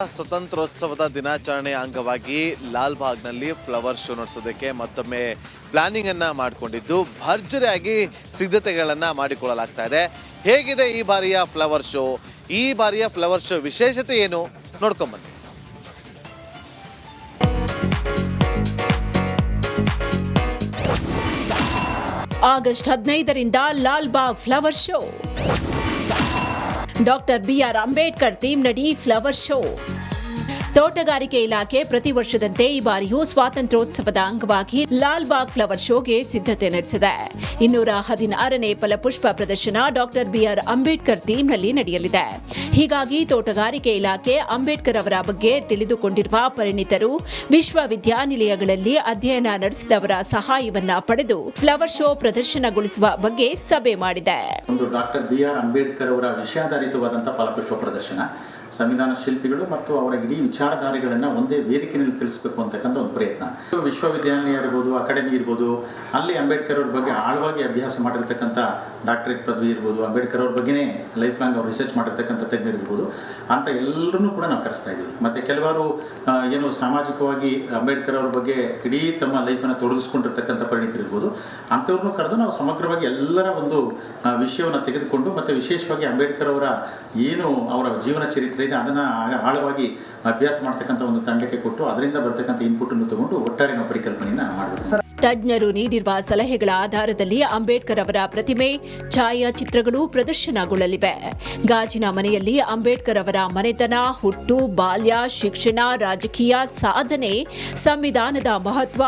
ಸ್ವತಂತ್ರೋತ್ಸವದ ದಿನಾಚರಣೆಯ ಅಂಗವಾಗಿ Lal ಬಾಗ್ನಲ್ಲಿ flower show ನಡೆಸೋದಕ್ಕೆ ಮತ್ತೊಮ್ಮೆ ಪ್ಲಾನಿಂಗ್ ಅನ್ನ ಮಾಡಿಕೊಂಡಿದ್ದು ಭರ್ಜರಿಯಾಗಿ ಸಿದ್ಧತೆಗಳನ್ನ ಮಾಡಿಕೊಳ್ಳಲಾಗ್ತಾ ಇದೆ. ಹೇಗಿದೆ ಈ ಬಾರಿಯ ಫ್ಲವರ್ ಶೋ? ಈ ಬಾರಿಯ ಫ್ಲವರ್ ಶೋ ವಿಶೇಷತೆ ಏನು ನೋಡ್ಕೊಂಬನ್ನಿ. ಆಗಸ್ಟ್ 15ರಿಂದ Lal Bagh flower show. Doctor BR Ambedkar ಥೀಮ್ನಡಿ ಫ್ಲವರ್ ಶೋ. ತೋಟಗಾರಿಕೆ ಇಲಾಖೆ ಪ್ರತಿ ವರ್ಷದಂತೆ ಈ ಬಾರಿಯೂ ಸ್ವಾತಂತ್ರ್ಯೋತ್ಸವದ ಅಂಗವಾಗಿ ಲಾಲ್ ಬಾಗ್ ಫ್ಲವರ್ ಶೋಗೆ ಸಿದ್ಧತೆ ನಡೆಸಿದೆ. 216ನೇ ಫಲಪುಷ್ಪ ಪ್ರದರ್ಶನ ಡಾಕ್ಟರ್ ಬಿಆರ್ ಅಂಬೇಡ್ಕರ್ ಥೀಮ್ನಲ್ಲಿ ನಡೆಯಲಿದೆ. ಹೀಗಾಗಿ ತೋಟಗಾರಿಕೆ ಇಲಾಖೆ ಅಂಬೇಡ್ಕರ್ ಅವರ ಬಗ್ಗೆ ತಿಳಿದುಕೊಂಡಿರುವ ಪರಿಣಿತರು, ವಿಶ್ವವಿದ್ಯಾನಿಲಯಗಳಲ್ಲಿ ಅಧ್ಯಯನ ನಡೆಸಿದವರ ಸಹಾಯವನ್ನ ಪಡೆದು ಫ್ಲವರ್ ಶೋ ಪ್ರದರ್ಶನಗೊಳಿಸುವ ಬಗ್ಗೆ ಸಭೆ ಮಾಡಿದೆ. ಡಾಕ್ಟರ್ ಬಿಆರ್ ಅಂಬೇಡ್ಕರ್ ಅವರ ವಿಷಯಾಧಾರಿತವಾದಂತಹ ಫಲಪುಷ್ಪ ಪ್ರದರ್ಶನ, ಸಂವಿಧಾನ ಶಿಲ್ಪಿಗಳು ಮತ್ತು ಅವರ ಇಡೀ ವಿಚಾರಧಾರೆಗಳನ್ನು ಒಂದೇ ವೇದಿಕೆಯಲ್ಲಿ ತಿಳಿಸಬೇಕು ಅಂತಕ್ಕಂಥ ಒಂದು ಪ್ರಯತ್ನ. ವಿಶ್ವವಿದ್ಯಾನಿಲಯ ಇರ್ಬೋದು, ಅಕಾಡೆಮಿ ಇರ್ಬೋದು, ಅಲ್ಲಿ ಅಂಬೇಡ್ಕರ್ ಅವ್ರ ಬಗ್ಗೆ ಆಳವಾಗಿ ಅಭ್ಯಾಸ ಮಾಡಿರ್ತಕ್ಕಂಥ ಡಾಕ್ಟರೇಟ್ ಪದವಿ ಇರ್ಬೋದು, ಅಂಬೇಡ್ಕರ್ ಅವ್ರ ಬಗ್ಗೆನೇ ಲೈಫ್ ಲಾಂಗ್ ಅವ್ರು ರಿಸರ್ಚ್ ಮಾಡಿರ್ತಕ್ಕಂಥ ತಜ್ಞರು ಇರ್ಬೋದು, ಅಂತ ಎಲ್ಲರನ್ನೂ ಕೂಡ ನಾವು ಕರೆಸ್ತಾ ಇದ್ದೀವಿ. ಮತ್ತು ಕೆಲವರು ಏನು ಸಾಮಾಜಿಕವಾಗಿ ಅಂಬೇಡ್ಕರ್ ಅವ್ರ ಬಗ್ಗೆ ಇಡೀ ತಮ್ಮ ಲೈಫನ್ನು ತೊಡಗಿಸ್ಕೊಂಡಿರ್ತಕ್ಕಂಥ ಪರಿಣಿತರು ಇರ್ಬೋದು, ಅಂಥವ್ರನ್ನೂ ಕರೆದು ನಾವು ಸಮಗ್ರವಾಗಿ ಎಲ್ಲರ ಒಂದು ವಿಷಯವನ್ನು ತೆಗೆದುಕೊಂಡು ಮತ್ತು ವಿಶೇಷವಾಗಿ ಅಂಬೇಡ್ಕರ್ ಅವರ ಏನು ಅವರ ಜೀವನ ಚರಿತ್ರೆ ಇದೆ ಅದನ್ನು ಆಳವಾಗಿ ಅಭ್ಯಾಸ ಮಾಡ್ತಕ್ಕಂಥ ಒಂದು ತಂಡಕ್ಕೆ ಕೊಟ್ಟು ಅದರಿಂದ ಬರ್ತಕ್ಕಂಥ ಇನ್ಪುಟ್ ಅನ್ನು ತಗೊಂಡು ಒಟ್ಟಾರೆ ನಾವು ಪರಿಕಲ್ಪನೆಯನ್ನು ಮಾಡಬೇಕು. ತಜ್ಞರು ನೀಡಿರುವ ಸಲಹೆಗಳ ಆಧಾರದಲ್ಲಿ ಅಂಬೇಡ್ಕರ್ ಅವರ ಪ್ರತಿಮೆ, ಛಾಯಾಚಿತ್ರಗಳು ಪ್ರದರ್ಶನಗೊಳ್ಳಲಿವೆ. ಗಾಜಿನ ಮನೆಯಲ್ಲಿ ಅಂಬೇಡ್ಕರ್ ಅವರ ಮನೆತನ, ಹುಟ್ಟು, ಬಾಲ್ಯ, ಶಿಕ್ಷಣ, ರಾಜಕೀಯ ಸಾಧನೆ, ಸಂವಿಧಾನದ ಮಹತ್ವ,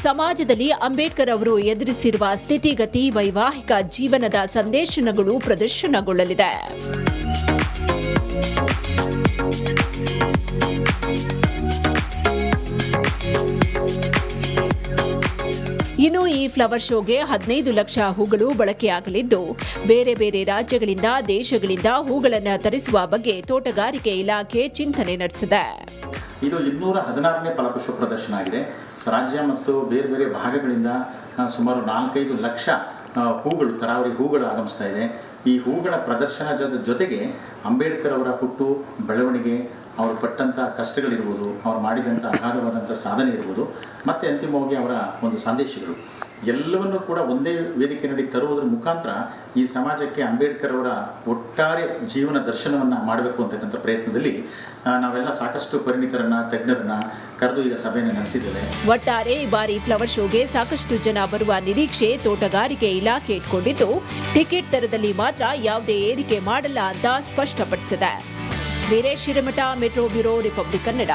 ಸಮಾಜದಲ್ಲಿ ಅಂಬೇಡ್ಕರ್ ಅವರು ಎದುರಿಸಿರುವ ಸ್ಥಿತಿಗತಿ, ವೈವಾಹಿಕ ಜೀವನದ ಸಂದೇಶನಗಳು ಪ್ರದರ್ಶನಗೊಳ್ಳಲಿದೆ. ಇನ್ನು ಈ ಫ್ಲವರ್ ಶೋಗೆ 15 ಲಕ್ಷ ಹೂಗಳು ಬಳಕೆಯಾಗಲಿದ್ದು, ಬೇರೆ ಬೇರೆ ರಾಜ್ಯಗಳಿಂದ, ದೇಶಗಳಿಂದ ಹೂಗಳನ್ನು ತರಿಸುವ ಬಗ್ಗೆ ತೋಟಗಾರಿಕೆ ಇಲಾಖೆ ಚಿಂತನೆ ನಡೆಸಿದೆ. ಇದು 216ನೇ ಫಲಪುಷ್ಪ ಪ್ರದರ್ಶನ ಆಗಿದೆ. ರಾಜ್ಯ ಮತ್ತು ಬೇರೆ ಬೇರೆ ಭಾಗಗಳಿಂದ ಸುಮಾರು 4-5 ಲಕ್ಷ ಹೂಗಳು, ತರಾವರಿ ಹೂಗಳು ಆಗಮಿಸ್ತಾ ಇದೆ. ಈ ಹೂಗಳ ಪ್ರದರ್ಶನದ ಜೊತೆಗೆ ಅಂಬೇಡ್ಕರ್ ಅವರ ಹುಟ್ಟು, ಬೆಳವಣಿಗೆ, ಅವರು ಪಟ್ಟಂಥ ಕಷ್ಟಗಳಿರ್ಬೋದು, ಅವ್ರು ಮಾಡಿದಂಥ ಅಗಾಧವಾದಂಥ ಸಾಧನೆ ಇರ್ಬೋದು, ಮತ್ತು ಅಂತಿಮವಾಗಿ ಅವರ ಒಂದು ಸಂದೇಶಗಳು ಎಲ್ಲವನ್ನೂ ಕೂಡ ಒಂದೇ ವೇದಿಕೆಯಲ್ಲಿ ತರುವುದರ ಮುಖಾಂತರ ಈ ಸಮಾಜಕ್ಕೆ ಅಂಬೇಡ್ಕರ್ ಅವರ ಒಟ್ಟಾರೆ ಜೀವನ ದರ್ಶನವನ್ನು ಮಾಡಬೇಕು ಅಂತಕ್ಕಂಥ ಪ್ರಯತ್ನದಲ್ಲಿ ನಾವೆಲ್ಲ ಸಾಕಷ್ಟು ಪರಿಣಿತರನ್ನ, ತಜ್ಞರನ್ನ ಕರೆದು ಈಗ ಸಭೆಯನ್ನು ನಡೆಸಿದ್ದೇವೆ. ಒಟ್ಟಾರೆ ಈ ಬಾರಿ ಫ್ಲವರ್ ಶೋಗೆ ಸಾಕಷ್ಟು ಜನ ಬರುವ ನಿರೀಕ್ಷೆ ತೋಟಗಾರಿಕೆ ಇಲಾಖೆ ಇಟ್ಕೊಂಡಿದ್ದು, ಟಿಕೆಟ್ ದರದಲ್ಲಿ ಮಾತ್ರ ಯಾವುದೇ ಏರಿಕೆ ಮಾಡಲ್ಲ ಅಂತ ಸ್ಪಷ್ಟಪಡಿಸಿದೆ. Veeresh Hiremath, metro bureau, republic Kannada.